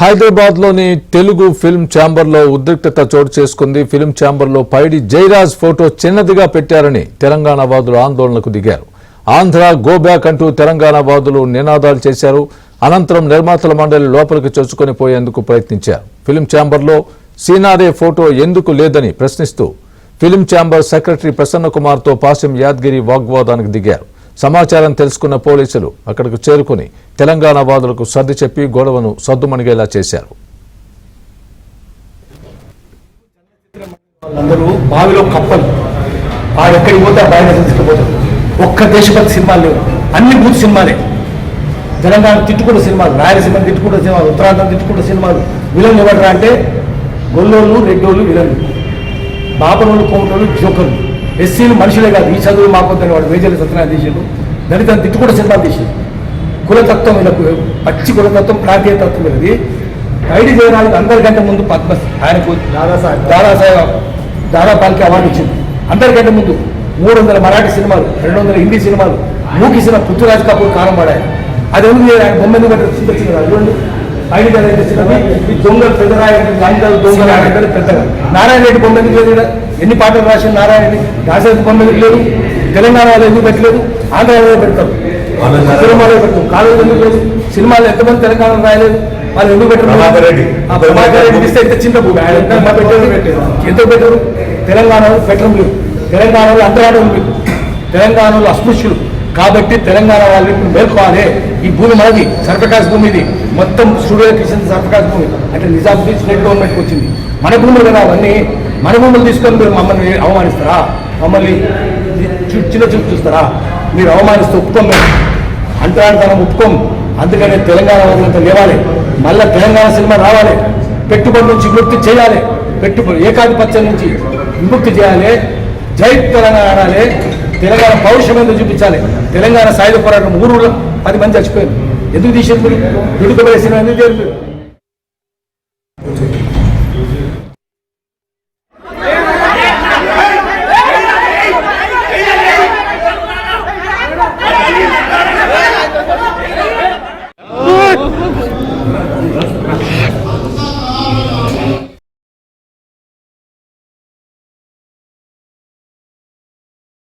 హైదరాబాద్లోని తెలుగు ఫిల్మ్ ఛాంబర్లో ఉద్రిక్తత చోటు చేసుకుంది. ఫిల్మ్ ఛాంబర్లో పైడి జయరాజ్ ఫోటో చిన్నదిగా పెట్టారని తెలంగాణ వాదులు ఆందోళనకు దిగారు. ఆంధ్ర గో బ్యాక్ అంటూ తెలంగాణ వాదులు నినాదాలు చేశారు. అనంతరం నిర్మాతల మండలి లోపలికి చొచ్చుకొని పోయేందుకు ప్రయత్నించారు. ఫిల్మ్ ఛాంబర్లో సీనారే ఫోటో ఎందుకు లేదని ప్రశ్నిస్తూ ఫిల్మ్ ఛాంబర్ సెక్రటరీ ప్రసన్న కుమార్తో పాసిం యాద్గిరి వాగ్వాదానికి దిగారు. సమాచారం తెలుసుకున్న పోలీసులు అక్కడికి చేరుకుని తెలంగాణ వాదులకు సర్ది చెప్పి గొడవను సద్దుమణిగేలా చేశారు. బావిలో కప్పలు ఎక్కడికి పోతే బయట తీసుకుపోతారు. ఒక్క దేశభక్తి సినిమాలు లేవు, అన్ని బూత్ సినిమాలే. తెలంగాణ తిట్టుకున్న సినిమాలు, రాయలసీమ తిట్టుకున్న సినిమాలు, ఉత్తరాంధ్ర తిట్టుకున్న సినిమాలు. విలన్లు ఎవడరా అంటే గొల్లోళ్ళు, రెడ్డోళ్ళు విలన్లు, బాపనోళ్ళు, కోమటోళ్ళు జోకర్లు. ఎస్సీలు మనుషులే కాదు, ఈ చదువు మాకొద్దని వాడు వేజల సత్యనారాయణ తీసాడు. దళితులను తిట్టుకుంటే సినిమాలు తీసాడు. కులతత్వం వీళ్ళకు పచ్చి కులతత్వం, ప్రాంతీయ తత్వం వీళ్ళది. ఐడి చేయడానికి అందరికంటే ముందు పద్మ ఆయనకు దాదాపాలకి అవార్డు ఇచ్చింది. అందరికంటే ముందు 300 మరాఠీ సినిమాలు, 200 హిందీ సినిమాలు, మూకిసిన పృథ్వీరాజ్ కపూర్ కారం పడాయి. అది ఎందుకు ఆయన బొమ్మ ఎందుకు పెట్టారు? ఐడి ఈ దొంగలు పెద్దరాయ దొంగలు పెద్దగా నారాయణ రెడ్డి బొమ్మ ఎందుకు లేదు? ఎన్ని పాటలు రాసిన నారాయణ రెడ్డి రాసేది బొమ్మ ఎందుకు లేదు? తెలంగాణ వాళ్ళు ఎందుకు పెట్టలేదు? ఆంధ్ర వాళ్ళు పెడతారు, సినిమాలో పెడతారు. కాలేజీ ఎందుకు లేదు? సినిమాలు ఎంతమంది తెలంగాణ రాయలేదు? వాళ్ళు ఎందుకు పెట్టారు? ప్రభాకర్ రెడ్డి ఇస్తే ఎంత చిన్న భూమి ఎంత పెట్టారు? తెలంగాణ వాళ్ళు పెట్టడం లేదు. తెలంగాణ వాళ్ళు అంతరాటం లేదు. తెలంగాణ వాళ్ళు అస్పృశ్యులు కాబట్టి తెలంగాణ వాళ్ళు ఇప్పుడు మేల్కోవాలి. ఈ భూమి మనది, సర్వకాశ భూమి. ఇది మొత్తం స్టూడియో కిషన్ సర్వకాశ భూమి. అంటే నిజాముద్దీన్ స్టేట్ గవర్నమెంట్కి వచ్చింది. మన భూములు కదా అవన్నీ. మన భూములు తీసుకొని మీరు మమ్మల్ని అవమానిస్తారా? మమ్మల్ని చిన్న చూపు చూస్తారా? మీరు అవమానిస్తూ ఒప్పుకోం, మేము అంతరార్థనం ఒప్పుకోం. అందుకనే తెలంగాణ వాళ్ళంతా లేవాలి, మళ్ళీ తెలంగాణ సినిమా రావాలి, పెట్టుబడి నుంచి విముక్తి చేయాలి, ఏకాధిపత్యం నుంచి విముక్తి చేయాలి, జై తెలంగాణ ఆడాలి, తెలంగాణ పౌరుషం ఎందుకు చూపించాలి. తెలంగాణ సాయుధ పోరాటం 3 10 మంది చచ్చిపోయారు. ఎందుకు తీసేది? విడుదల సినిమా ఎందుకు చేయాలి?